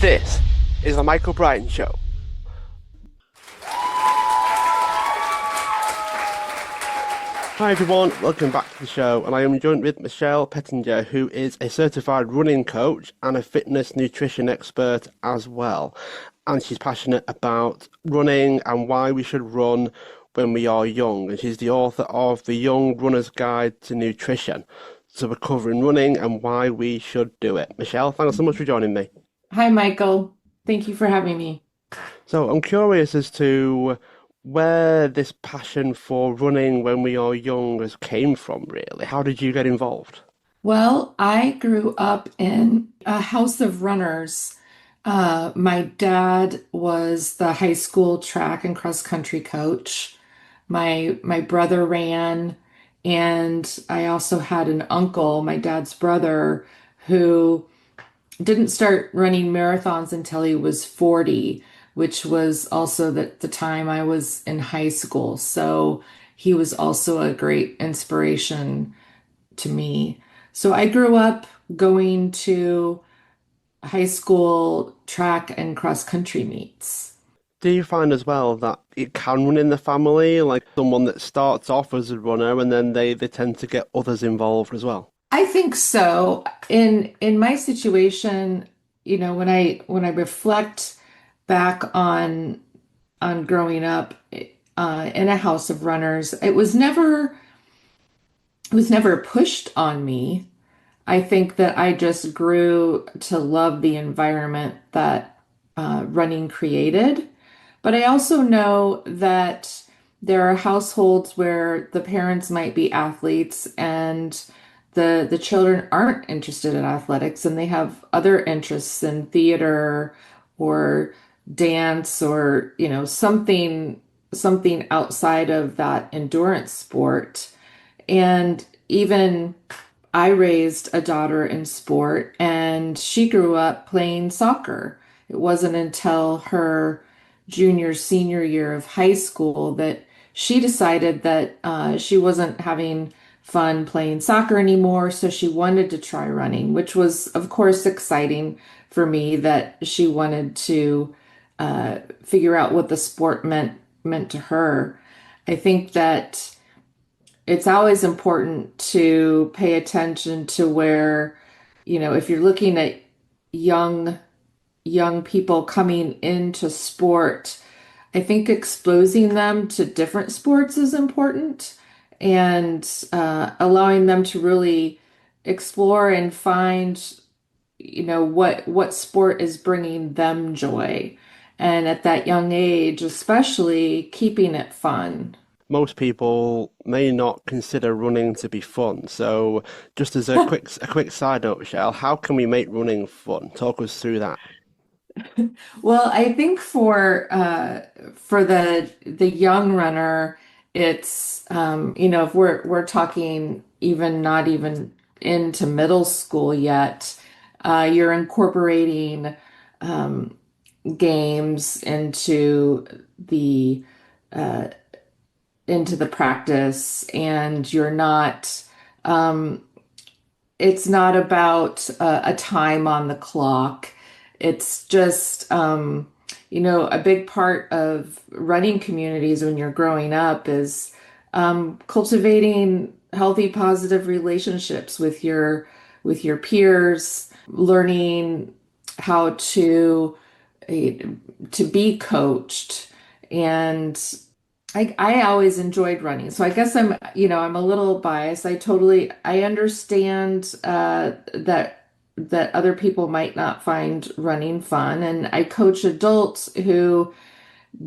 This is the Michael Brian Show. Hi everyone, welcome back to the show, and I am joined with Michele Pettinger, who is a certified running coach and a fitness nutrition expert as well. And she's passionate about running and why we should run when we are young. And she's the author of The Young Runner's Guide to Nutrition. So we're covering running and why we should do it. Michele, thanks so much for joining me. Hi, Michael. Thank you for having me. So I'm curious as to where this passion for running when we are young has came from, really. How did you get involved? Well, I grew up in a house of runners. My dad was the high school track and cross country coach. My brother ran, and I also had an uncle, my dad's brother, who didn't start running marathons until he was 40, which was also the time I was in high school. So he was also a great inspiration to me. So I grew up going to high school track and cross country meets. Do you find as well that it can run in the family, like someone that starts off as a runner and then they tend to get others involved as well? I think so. In my situation, when I reflect back on growing up in a house of runners, it was never pushed on me. I think that I just grew to love the environment that running created. But I also know that there are households where the parents might be athletes and the children aren't interested in athletics and they have other interests in theater or dance or something outside of that endurance sport. And even I raised a daughter in sport, and she grew up playing soccer. It wasn't until her junior, senior year of high school that she decided that she wasn't having fun playing soccer anymore, so she wanted to try running, which was, of course, exciting for me that she wanted to figure out what the sport meant to her. I think that it's always important to pay attention to where, if you're looking at young people coming into sport, I think exposing them to different sports is important and allowing them to really explore and find, what sport is bringing them joy. And at that young age, especially keeping it fun. Most people may not consider running to be fun. So just as a quick side note, Michele, how can we make running fun? Talk us through that. Well, I think for the young runner, it's if we're talking even not even into middle school yet, you're incorporating um, games uh, into the practice, and you're not. Um, it's not about a time on the clock. It's just, a big part of running communities when you're growing up is cultivating healthy, positive relationships with your peers, learning how to be coached. And I always enjoyed running. So I guess I'm a little biased. I understand that other people might not find running fun. And I coach adults who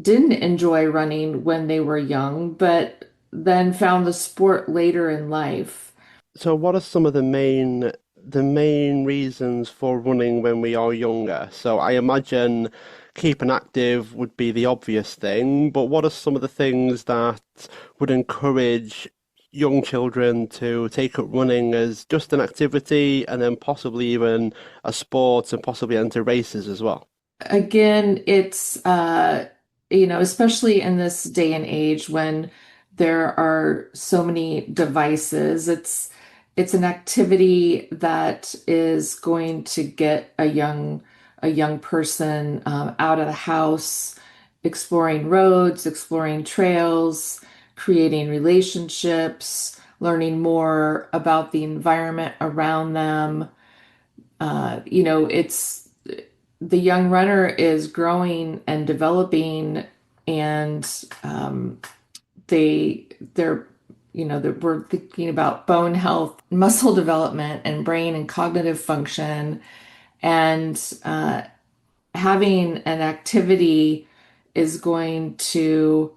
didn't enjoy running when they were young, but then found the sport later in life. So what are some of the main reasons for running when we are younger? So I imagine keeping active would be the obvious thing, but what are some of the things that would encourage young children to take up running as just an activity and then possibly even a sport and possibly enter races as well? Again, it's especially in this day and age when there are so many devices, it's an activity that is going to get a young person out of the house, exploring roads, exploring trails, creating relationships, learning more about the environment around them. It's the young runner is growing and developing, and they're we're thinking about bone health, muscle development, and brain and cognitive function, and having an activity is going to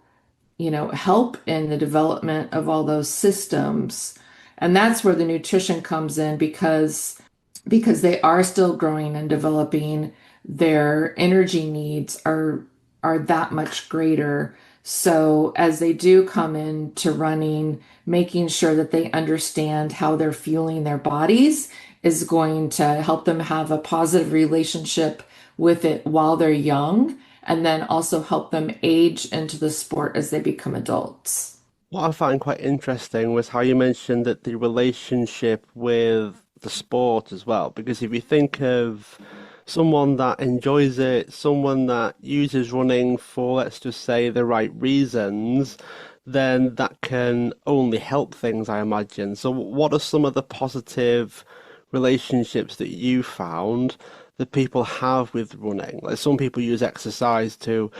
help in the development of all those systems. And that's where the nutrition comes in because they are still growing and developing, their energy needs are that much greater. So as they do come into running, making sure that they understand how they're fueling their bodies is going to help them have a positive relationship with it while they're young, and then also help them age into the sport as they become adults. What I find quite interesting was how you mentioned that the relationship with the sport as well, because if you think of someone that enjoys it, someone that uses running for, let's just say, the right reasons, then that can only help things, I imagine. So, what are some of the positive relationships that you found that people have with running? Like some people use exercise to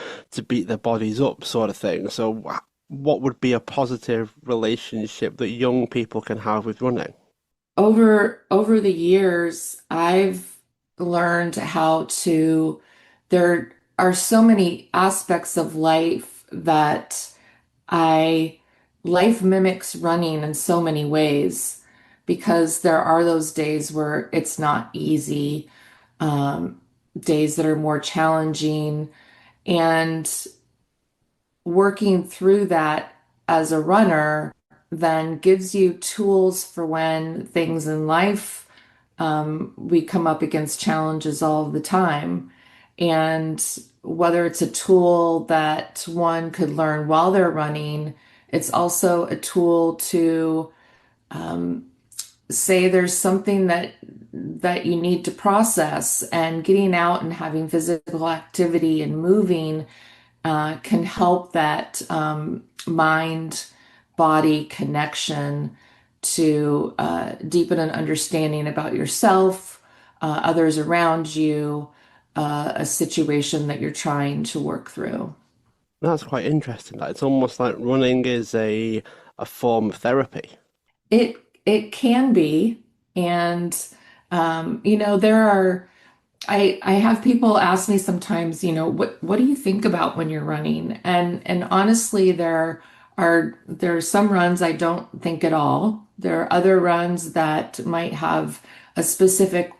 beat their bodies up, sort of thing. So, what would be a positive relationship that young people can have with running? Over the years, I've learned how to, there are so many aspects of life that I life mimics running in so many ways, because there are those days where it's not easy, um, days that are more challenging, and working through that as a runner then gives you tools for when things in life, we come up against challenges all the time. And whether it's a tool that one could learn while they're running, it's also a tool to say there's something that you need to process, and getting out and having physical activity and moving can help that mind body connection to deepen an understanding about yourself, others around you, a situation that you're trying to work through. That's quite interesting. That it's almost like running is a form of therapy. It can be, and there are. I have people ask me sometimes, what do you think about when you're running? And honestly, there are some runs I don't think at all. There are other runs that might have a specific,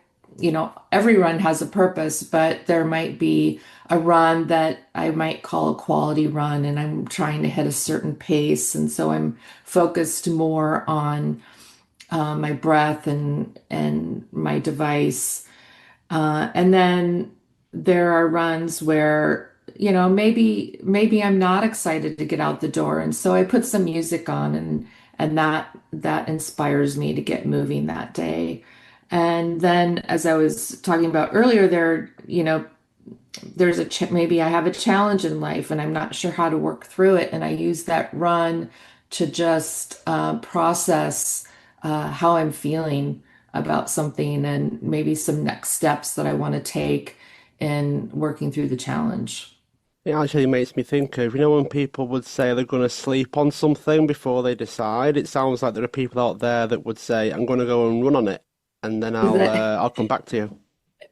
every run has a purpose, but there might be a run that I might call a quality run, and I'm trying to hit a certain pace, and so I'm focused more on my breath and my device. And then there are runs where, maybe I'm not excited to get out the door. And so I put some music on, and that inspires me to get moving that day. And then, as I was talking about earlier, there's maybe I have a challenge in life and I'm not sure how to work through it. And I use that run to just process how I'm feeling about something, and maybe some next steps that I want to take in working through the challenge. It actually makes me think of, when people would say they're going to sleep on something before they decide, it sounds like there are people out there that would say, I'm going to go and run on it, and then That I'll come back to you.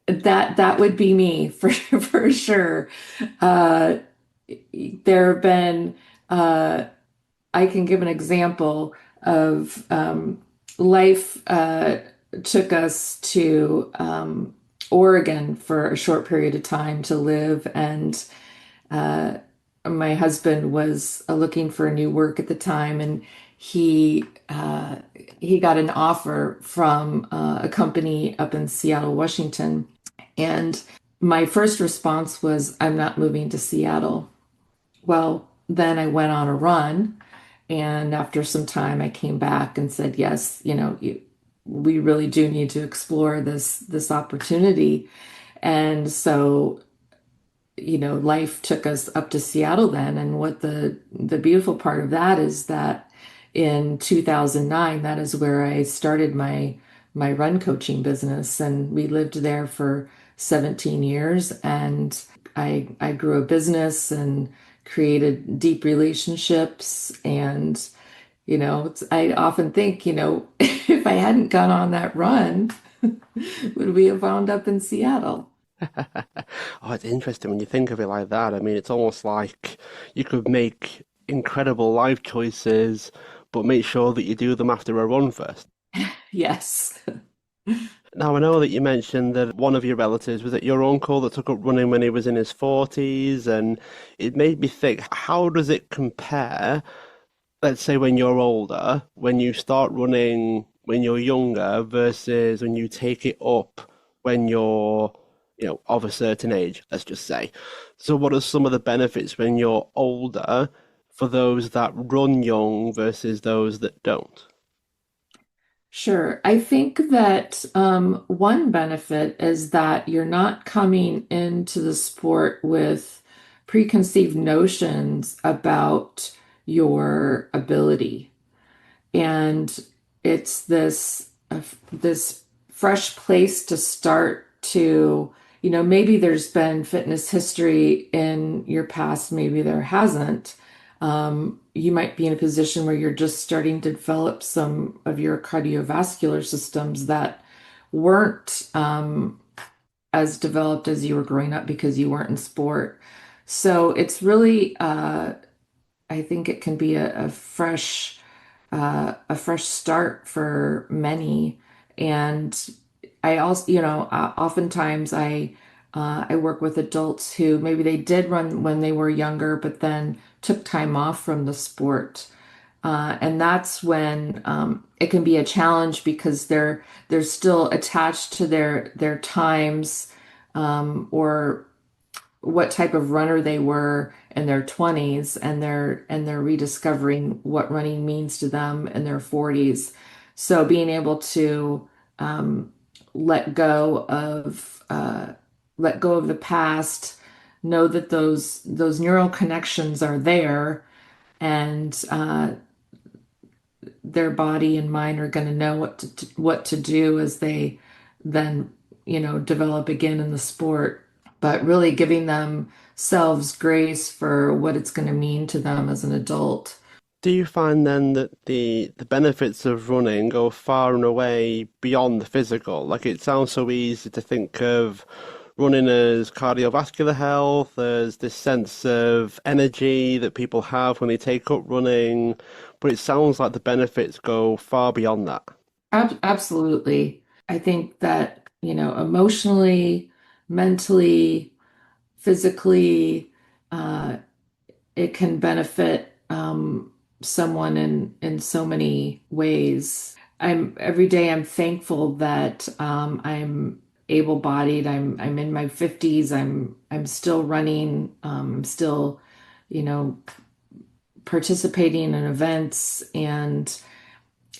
that would be me for for sure. Uh, there have been I can give an example of life took us to Oregon for a short period of time to live, and uh, my husband was looking for new work at the time, and he got an offer from a company up in Seattle, Washington, and my first response was, "I'm not moving to Seattle." Well, then I went on a run, and after some time, I came back and said, "Yes, we really do need to explore this opportunity." And so, life took us up to Seattle then. And what the beautiful part of that is that in 2009, that is where I started my run coaching business, and we lived there for 17 years. And I grew a business and created deep relationships. And I often think, if I hadn't gone on that run, would we have wound up in Seattle? Oh, it's interesting when you think of it like that. I mean, it's almost like you could make incredible life choices, but make sure that you do them after a run first. Yes. Now, I know that you mentioned that one of your relatives was it your uncle that took up running when he was in his 40s, and it made me think, how does it compare, let's say when you're older, when you start running when you're younger versus when you take it up when you're, of a certain age, let's just say. So what are some of the benefits when you're older for those that run young versus those that don't? Sure. I think that one benefit is that you're not coming into the sport with preconceived notions about your ability. And it's this fresh place to start to, maybe there's been fitness history in your past, maybe there hasn't. You might be in a position where you're just starting to develop some of your cardiovascular systems that weren't as developed as you were growing up because you weren't in sport. So it's really, I think it can be a fresh start for many. And I also, oftentimes I work with adults who maybe they did run when they were younger, but then took time off from the sport. And that's when it can be a challenge because they're still attached to their times, or what type of runner they were in their 20s, and they're rediscovering what running means to them in their 40s. So being able to um, let go of let go of the past, know that those neural connections are there, and their body and mind are going to know what to do as they then develop again in the sport, but really giving themselves grace for what it's going to mean to them as an adult. Do you find then that the benefits of running go far and away beyond the physical? Like it sounds so easy to think of running as cardiovascular health, as this sense of energy that people have when they take up running, but it sounds like the benefits go far beyond that. Absolutely. I think that, emotionally, mentally, physically, uh, it can benefit someone in so many ways. Every day I'm thankful that I'm able-bodied. I'm in my 50s. I'm still running. Still, you know, participating in events, and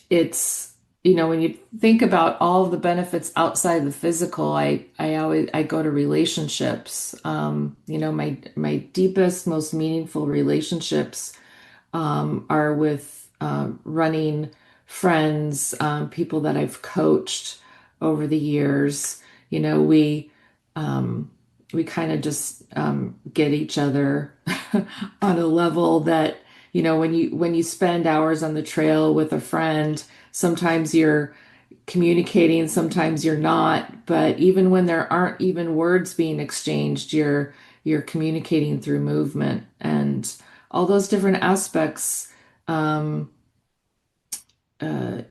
it's when you think about all of the benefits outside the physical, I go to relationships. My deepest, most meaningful relationships are with running friends, people that I've coached over the years. We kind of just get each other on a level that, when you spend hours on the trail with a friend, sometimes you're communicating, sometimes you're not. But even when there aren't even words being exchanged, you're communicating through movement, and all those different aspects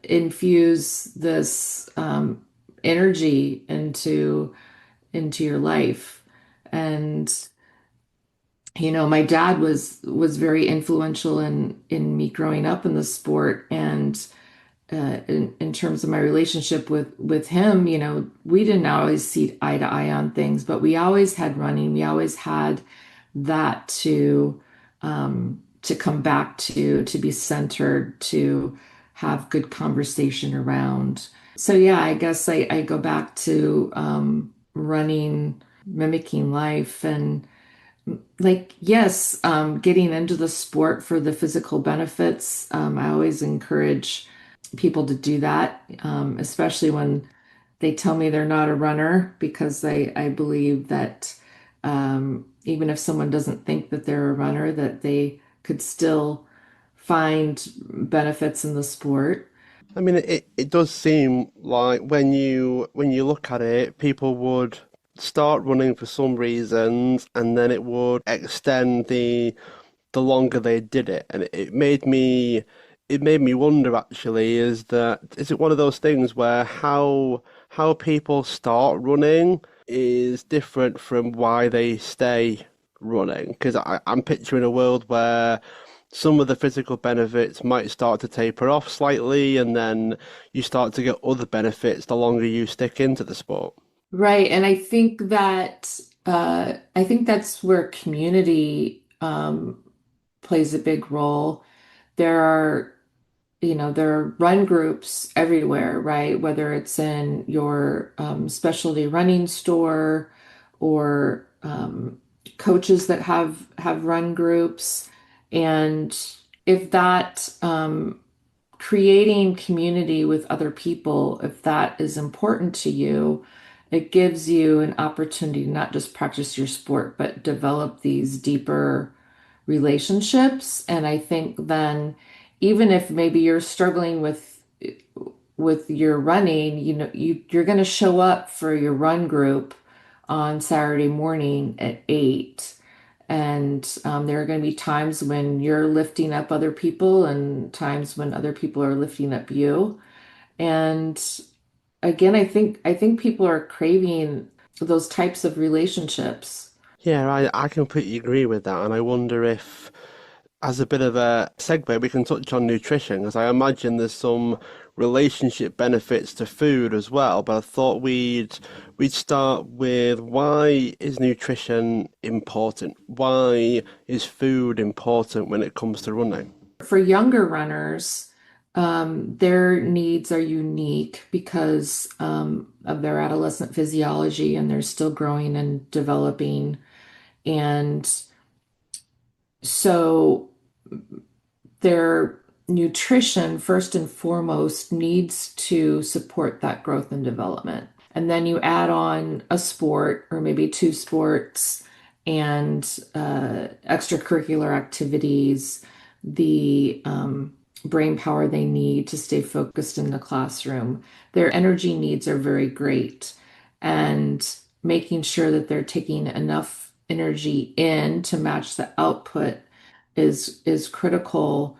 infuse this energy into your life. And my dad was very influential in me growing up in the sport. And in terms of my relationship with him, we didn't always see eye to eye on things, but we always had running. We always had that to come back to be centered, to have good conversation around. So yeah, I guess I go back to running mimicking life. And like, yes, getting into the sport for the physical benefits. I always encourage people to do that, especially when they tell me they're not a runner, because I believe that even if someone doesn't think that they're a runner, that they could still find benefits in the sport. I mean, it does seem like when you look at it, people would start running for some reasons, and then it would extend the longer they did it, and it made me wonder actually, is it one of those things where how people start running is different from why they stay running? Because I'm picturing a world where some of the physical benefits might start to taper off slightly, and then you start to get other benefits the longer you stick into the sport. Right. And I think that's where community plays a big role. There are, there are run groups everywhere, right? Whether it's in your specialty running store or coaches that have run groups. And if that creating community with other people, if that is important to you, it gives you an opportunity to not just practice your sport, but develop these deeper relationships. And I think then, even if maybe you're struggling with your running, you're going to show up for your run group on Saturday morning at 8. And there are going to be times when you're lifting up other people and times when other people are lifting up you. And again, I think people are craving those types of relationships. Yeah, I completely agree with that, and I wonder if, as a bit of a segue, we can touch on nutrition, because I imagine there's some relationship benefits to food as well. But I thought we'd start with, why is nutrition important? Why is food important when it comes to running? For younger runners, their needs are unique because of their adolescent physiology and they're still growing and developing. And so their nutrition, first and foremost, needs to support that growth and development. And then you add on a sport or maybe two sports and extracurricular activities, the brain power they need to stay focused in the classroom. Their energy needs are very great. And making sure that they're taking enough energy in to match the output is critical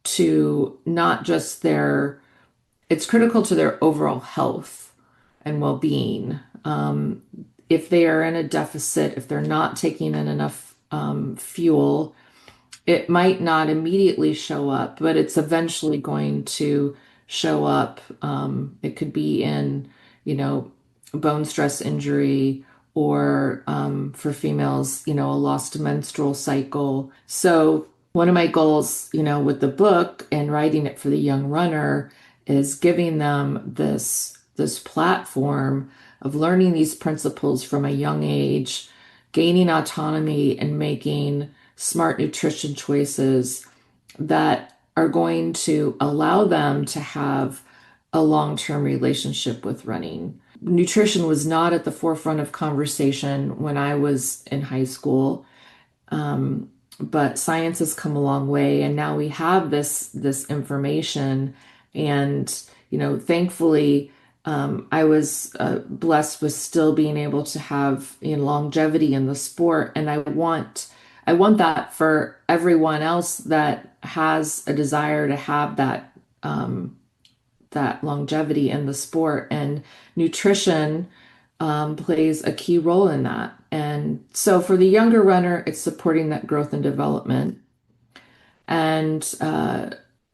to not just their, it's critical to their overall health and well-being. If they are in a deficit, if they're not taking in enough fuel, it might not immediately show up, but it's eventually going to show up. It could be in, you know, bone stress injury or for females, a lost menstrual cycle. So one of my goals, with the book and writing it for the young runner is giving them this platform of learning these principles from a young age, gaining autonomy and making smart nutrition choices that are going to allow them to have a long-term relationship with running. Nutrition was not at the forefront of conversation when I was in high school, but science has come a long way, and now we have this information. And thankfully, I was blessed with still being able to have longevity in the sport, and I want that for everyone else that has a desire to have that longevity in the sport. And nutrition plays a key role in that. And so for the younger runner, it's supporting that growth and development. And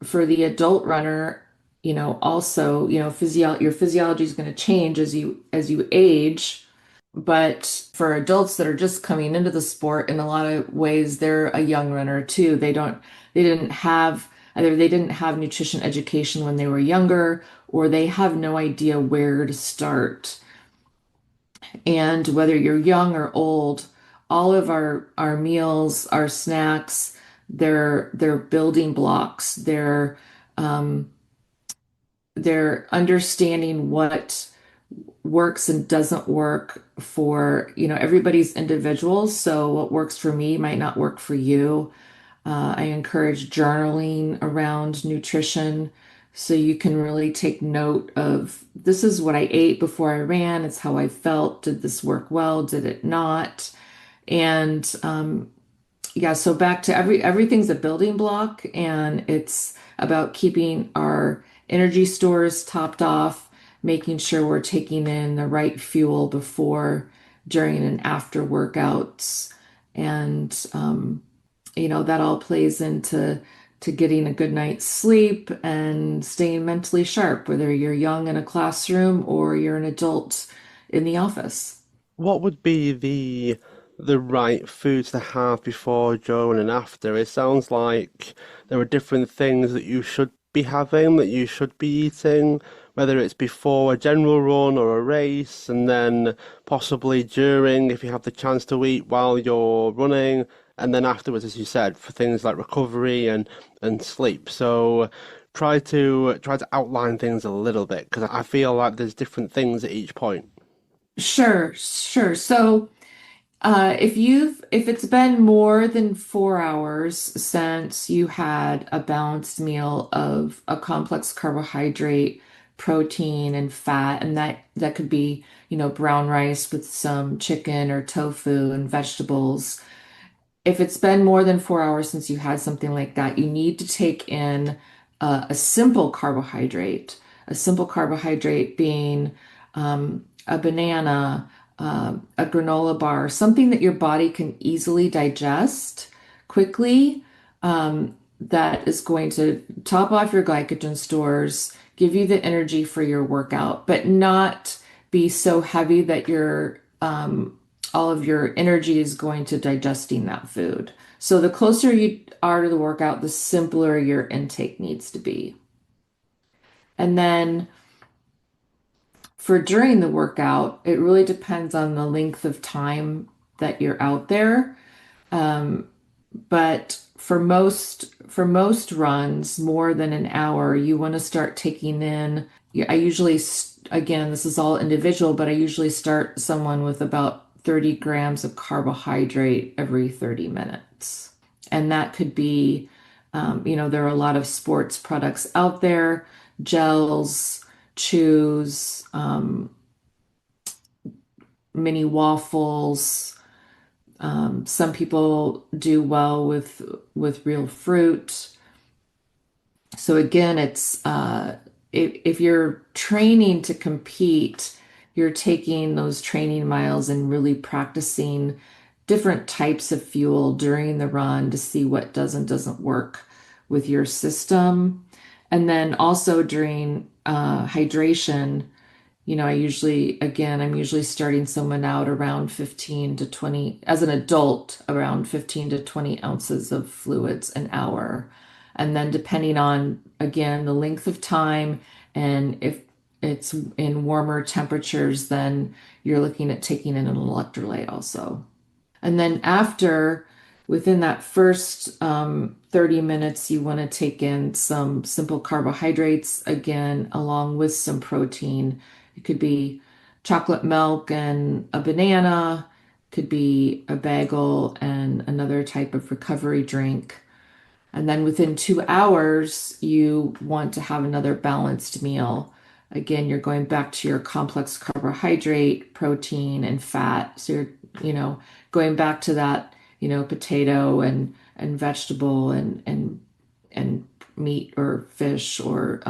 for the adult runner, also, your physiology is going to change as you age. But for adults that are just coming into the sport, in a lot of ways, they're a young runner too. They didn't have either they didn't have nutrition education when they were younger, or they have no idea where to start. And whether you're young or old, all of our meals, our snacks, they're building blocks. Um, they're understanding what works and doesn't work for, everybody's individual. So what works for me might not work for you. I encourage journaling around nutrition so you can really take note of this is what I ate before I ran. It's how I felt. Did this work well? Did it not? And yeah, so back to everything's a building block, and it's about keeping our energy stores topped off, making sure we're taking in the right fuel before, during, and after workouts. And that all plays into getting a good night's sleep and staying mentally sharp, whether you're young in a classroom or you're an adult in the office. What would be the right foods to have before, during, and after? It sounds like there are different things that you should be having, that you should be eating, whether it's before a general run or a race, and then possibly during if you have the chance to eat while you're running, and then afterwards, as you said, for things like recovery and sleep. So try to outline things a little bit because I feel like there's different things at each point. Sure, sure. So if it's been more than 4 hours since you had a balanced meal of a complex carbohydrate, protein, and fat, and that could be, brown rice with some chicken or tofu and vegetables. If it's been more than 4 hours since you had something like that, you need to take in a simple carbohydrate. A simple carbohydrate being a banana, a granola bar, something that your body can easily digest quickly, that is going to top off your glycogen stores, give you the energy for your workout, but not be so heavy that all of your energy is going to digesting that food. So the closer you are to the workout, the simpler your intake needs to be. And then for during the workout, it really depends on the length of time that you're out there. Um, but for most runs, more than an hour, you want to start taking in. I usually, again, this is all individual, but I usually start someone with about 30 grams of carbohydrate every 30 minutes. And that could be, there are a lot of sports products out there, gels, chews, mini waffles. Some people do well with real fruit. So again, it's if you're training to compete, you're taking those training miles and really practicing different types of fuel during the run to see what does and doesn't work with your system. And then also during hydration, I'm usually starting someone out around 15 to 20, as an adult, around 15 to 20 ounces of fluids an hour. And then depending on, again, the length of time and if it's in warmer temperatures, then you're looking at taking in an electrolyte also. And then within that first 30 minutes, you want to take in some simple carbohydrates, again, along with some protein. It could be chocolate milk and a banana, could be a bagel and another type of recovery drink. And then within 2 hours, you want to have another balanced meal. Again, you're going back to your complex carbohydrate, protein, and fat. So you know, going back to that, potato and vegetable and meat or fish or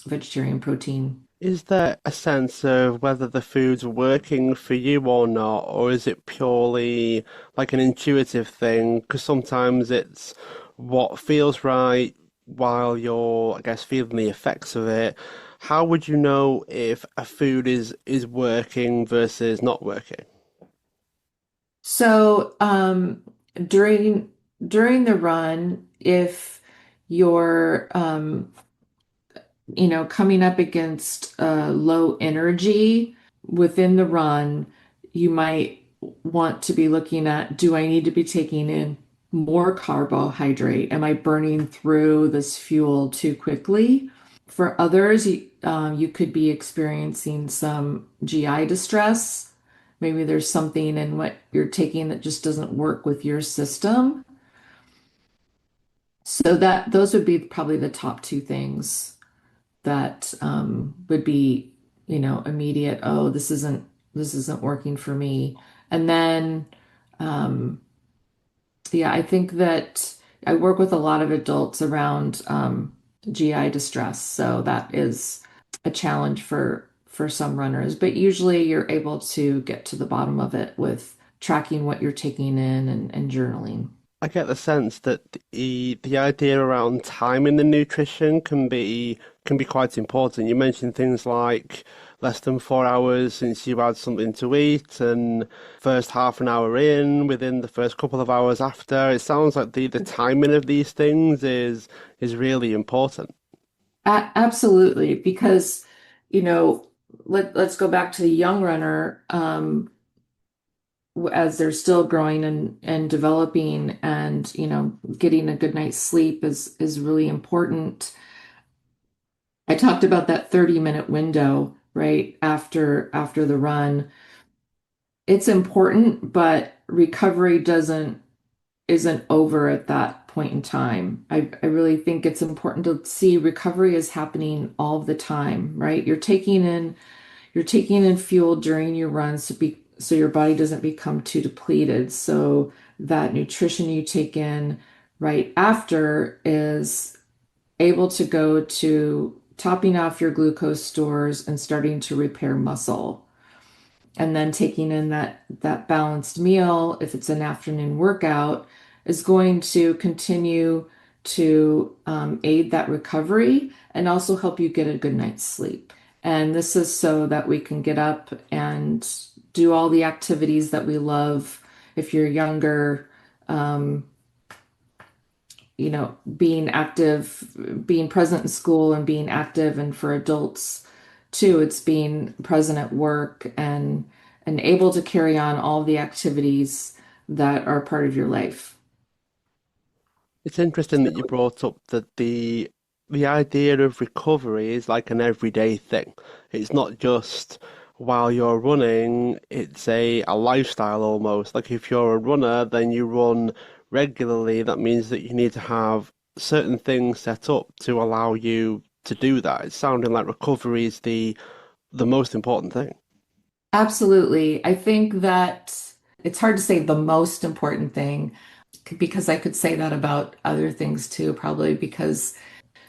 vegetarian protein. Is there a sense of whether the food's working for you or not, or is it purely like an intuitive thing? Because sometimes it's what feels right while you're, I guess, feeling the effects of it. How would you know if a food is working versus not working? So during during the run, if you're coming up against low energy, within the run, you might want to be looking at, do I need to be taking in more carbohydrate? Am I burning through this fuel too quickly? For others, you could be experiencing some GI distress. Maybe there's something in what you're taking that just doesn't work with your system. So that those would be probably the top two things that would be, immediate, oh, this isn't working for me. And then yeah, I think that I work with a lot of adults around GI distress, so that is a challenge for some runners. But usually you're able to get to the bottom of it with tracking what you're taking in and journaling. I get the sense that the idea around timing the nutrition can be quite important. You mentioned things like less than 4 hours since you had something to eat, and first half an hour in, within the first couple of hours after. It sounds like the timing of these things is really important. Absolutely, because you know, let's go back to the young runner. As they're still growing and developing, and getting a good night's sleep is really important. I talked about that 30-minute window right after the run. It's important, but recovery doesn't isn't over at that point in time. I really think it's important to see recovery is happening all the time, right? You're taking in fuel during your runs so your body doesn't become too depleted. So that nutrition you take in right after is able to go to topping off your glucose stores and starting to repair muscle. And then taking in that balanced meal, if it's an afternoon workout, is going to continue to aid that recovery and also help you get a good night's sleep. And this is so that we can get up and do all the activities that we love. If you're younger, um, being active, being present in school and being active, and for adults too, it's being present at work and able to carry on all the activities that are part of your life. It's interesting that you brought up that the idea of recovery is like an everyday thing. It's not just while you're running, it's a lifestyle almost. Like if you're a runner, then you run regularly. That means that you need to have certain things set up to allow you to do that. It's sounding like recovery is the most important thing. Absolutely. I think that it's hard to say the most important thing because I could say that about other things too, probably because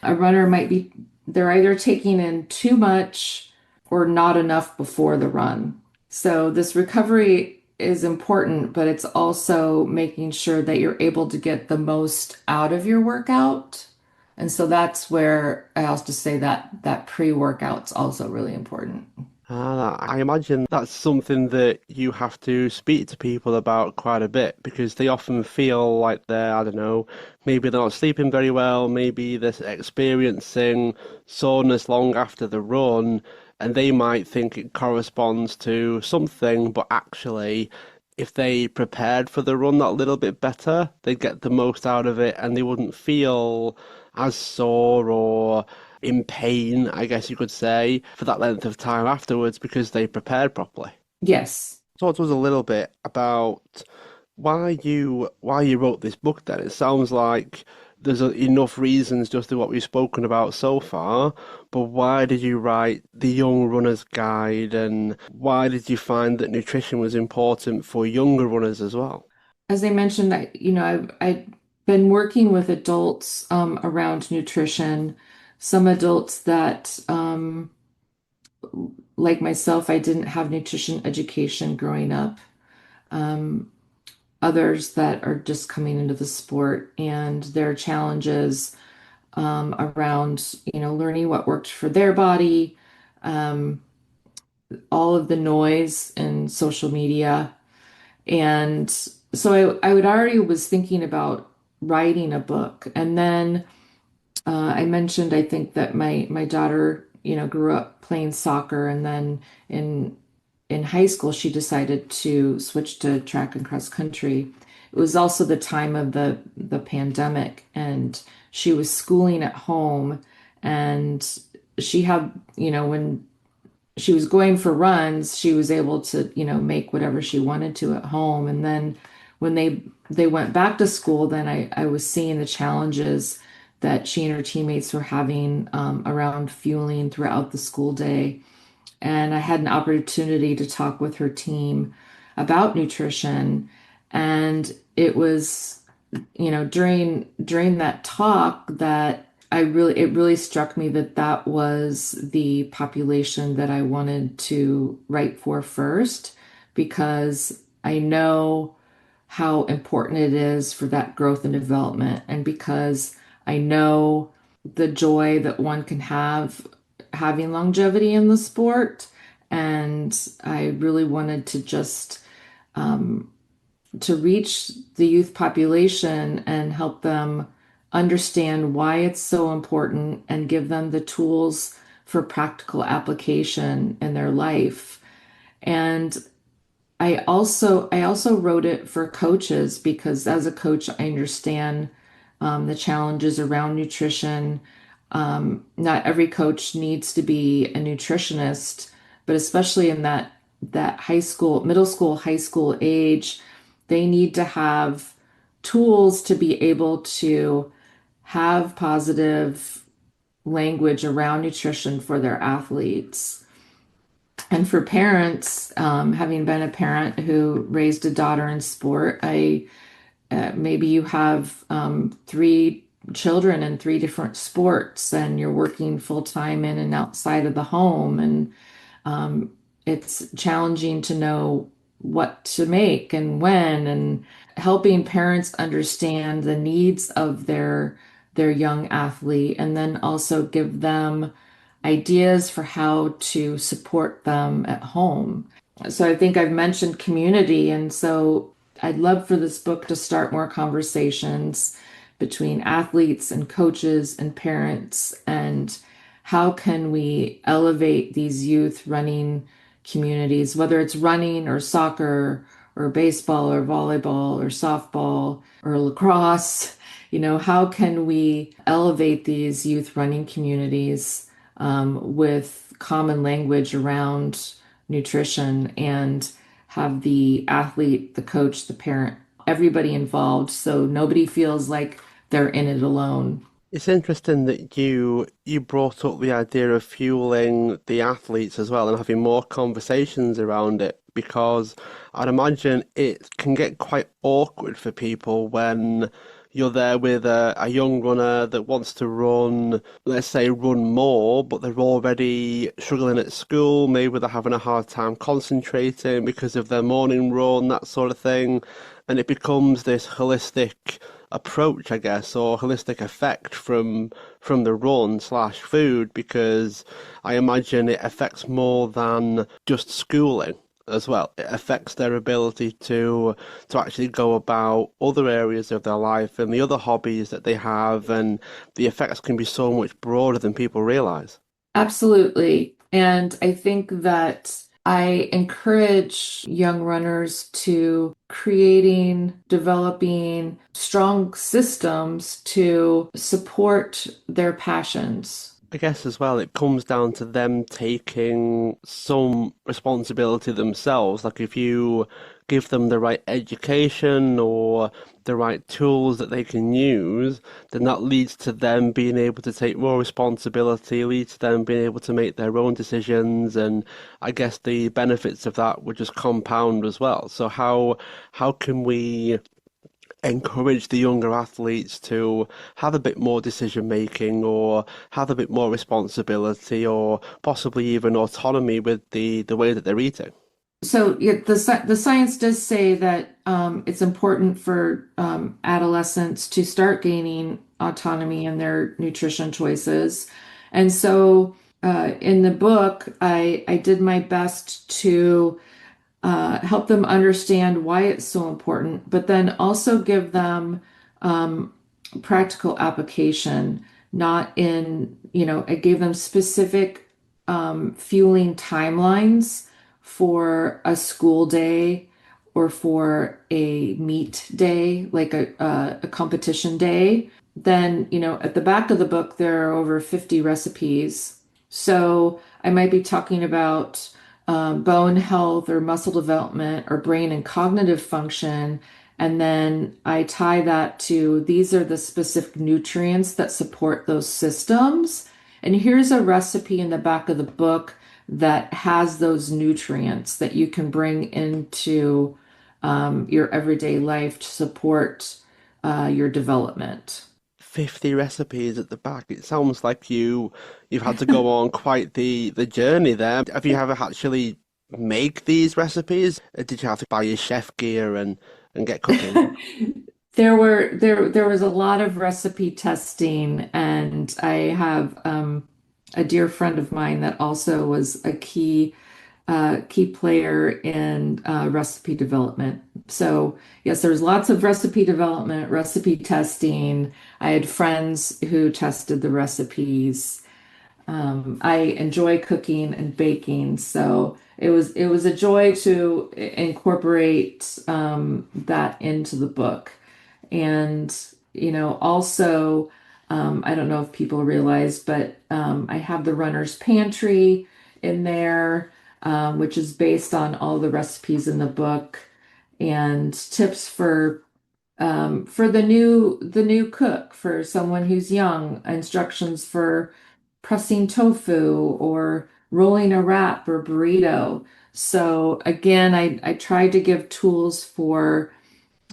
a runner might be, they're either taking in too much or not enough before the run. So this recovery is important, but it's also making sure that you're able to get the most out of your workout. And so that's where I also say that pre-workout's also really important. I imagine that's something that you have to speak to people about quite a bit because they often feel like they're, I don't know, maybe they're not sleeping very well, maybe they're experiencing soreness long after the run, and they might think it corresponds to something, but actually, if they prepared for the run that little bit better, they'd get the most out of it and they wouldn't feel as sore or in pain, I guess you could say, for that length of time afterwards because they prepared properly. Yes. Talk to us a little bit about why you wrote this book then. It sounds like there's enough reasons just to what we've spoken about so far, but why did you write the Young Runner's Guide and why did you find that nutrition was important for younger runners as well? As I mentioned, I've been working with adults around nutrition. Some adults that, like myself, I didn't have nutrition education growing up. Um, Others that are just coming into the sport and their challenges around, learning what worked for their body, um, all of the noise in social media. And so I would already was thinking about writing a book. And then I mentioned, I think that my daughter, grew up playing soccer and then in in high school, she decided to switch to track and cross country. It was also the time of the pandemic, and she was schooling at home, and she had, when she was going for runs, she was able to, make whatever she wanted to at home. And then when they went back to school, then I was seeing the challenges that she and her teammates were having around fueling throughout the school day. And I had an opportunity to talk with her team about nutrition. And it was, during that talk that it really struck me that that was the population that I wanted to write for first, because I know how important it is for that growth and development, and because I know the joy that one can have having longevity in the sport. And I really wanted to just to reach the youth population and help them understand why it's so important and give them the tools for practical application in their life. And I also wrote it for coaches, because as a coach, I understand the challenges around nutrition. Not every coach needs to be a nutritionist, but especially in that high school, middle school, high school age, they need to have tools to be able to have positive language around nutrition for their athletes. And for parents, having been a parent who raised a daughter in sport, maybe you have three children in three different sports, and you're working full time in and outside of the home, and it's challenging to know what to make and when, and helping parents understand the needs of their young athlete, and then also give them ideas for how to support them at home. So I think I've mentioned community, and so I'd love for this book to start more conversations between athletes and coaches and parents, and how can we elevate these youth running communities, whether it's running or soccer or baseball or volleyball or softball or lacrosse. How can we elevate these youth running communities with common language around nutrition, and have the athlete, the coach, the parent, everybody involved, so nobody feels like they're in it alone. It's interesting that you brought up the idea of fueling the athletes as well and having more conversations around it, because I'd imagine it can get quite awkward for people when you're there with a young runner that wants to run, let's say run more, but they're already struggling at school, maybe they're having a hard time concentrating because of their morning run, that sort of thing. And it becomes this holistic approach, I guess, or holistic effect from the run slash food, because I imagine it affects more than just schooling as well. It affects their ability to actually go about other areas of their life and the other hobbies that they have, and the effects can be so much broader than people realize. Absolutely. And I think that I encourage young runners to creating, developing strong systems to support their passions. I guess as well, it comes down to them taking some responsibility themselves. Like if you give them the right education or the right tools that they can use, then that leads to them being able to take more responsibility, leads to them being able to make their own decisions, and I guess the benefits of that would just compound as well. So how can we encourage the younger athletes to have a bit more decision making, or have a bit more responsibility, or possibly even autonomy with the way that they're eating? So yeah, the science does say that it's important for adolescents to start gaining autonomy in their nutrition choices. And so in the book, I did my best to help them understand why it's so important, but then also give them um, practical application, not in, I gave them specific fueling timelines for a school day or for a meet day, like a competition day, then, at the back of the book, there are over 50 recipes. So I might be talking about bone health or muscle development or brain and cognitive function. And then I tie that to these are the specific nutrients that support those systems. And here's a recipe in the back of the book that has those nutrients that you can bring into your everyday life to support your development. 50 recipes at the back. It sounds like you've had to go on quite the journey there. Have you ever actually make these recipes? Did you have to buy your chef gear and get cooking? There was a lot of recipe testing, and I have a dear friend of mine that also was a key player in recipe development. So yes, there's lots of recipe development, recipe testing. I had friends who tested the recipes. I enjoy cooking and baking, so it was a joy to incorporate that into the book. And also, I don't know if people realize, but I have the runner's pantry in there, which is based on all the recipes in the book and tips for the new cook, for someone who's young, instructions for pressing tofu or rolling a wrap or burrito. So again, I tried to give tools for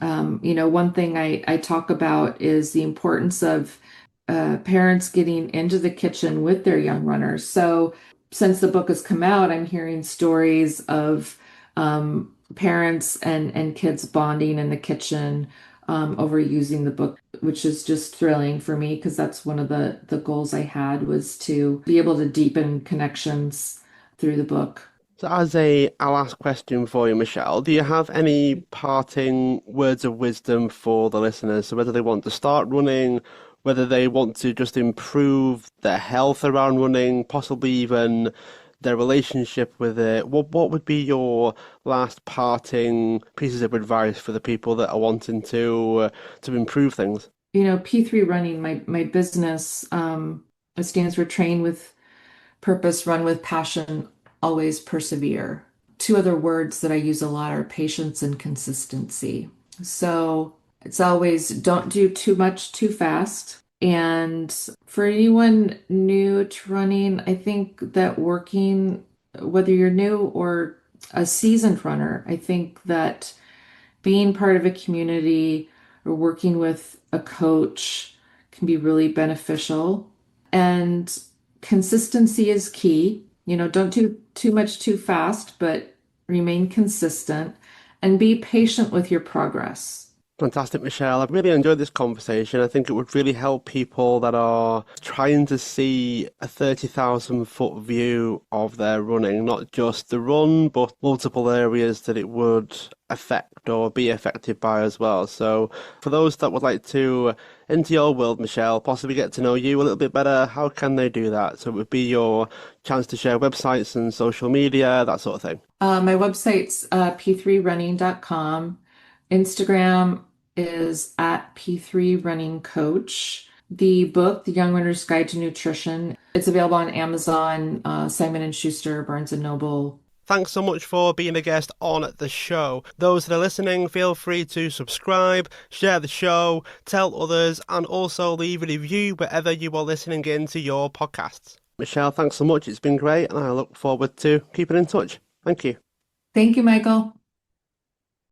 one thing I talk about is the importance of parents getting into the kitchen with their young runners. So since the book has come out, I'm hearing stories of parents and kids bonding in the kitchen over using the book, which is just thrilling for me because that's one of the goals I had was to be able to deepen connections through the book. So as a last question for you, Michelle, do you have any parting words of wisdom for the listeners? So whether they want to start running, whether they want to just improve their health around running, possibly even their relationship with it, what would be your last parting pieces of advice for the people that are wanting to improve things? P3 Running, my business, it stands for Train with Purpose, Run with Passion, Always Persevere. Two other words that I use a lot are patience and consistency. So it's always don't do too much too fast. And for anyone new to running, I think that working, whether you're new or a seasoned runner, I think that being part of a community or working with a coach can be really beneficial. And consistency is key. Don't do too much too fast, but remain consistent and be patient with your progress. Fantastic, Michelle. I've really enjoyed this conversation. I think it would really help people that are trying to see a 30,000-foot view of their running, not just the run, but multiple areas that it would affect or be affected by as well. So for those that would like to enter your world, Michelle, possibly get to know you a little bit better, how can they do that? So it would be your chance to share websites and social media, that sort of thing. My website's p3running.com. Instagram is at P3 Running Coach. The book, The Young Runner's Guide to Nutrition, it's available on Amazon, Simon and Schuster, Barnes and Noble. Thanks so much for being a guest on the show. Those that are listening, feel free to subscribe, share the show, tell others, and also leave a review wherever you are listening into your podcasts. Michelle, thanks so much. It's been great, and I look forward to keeping in touch. Thank you. Thank you, Michael.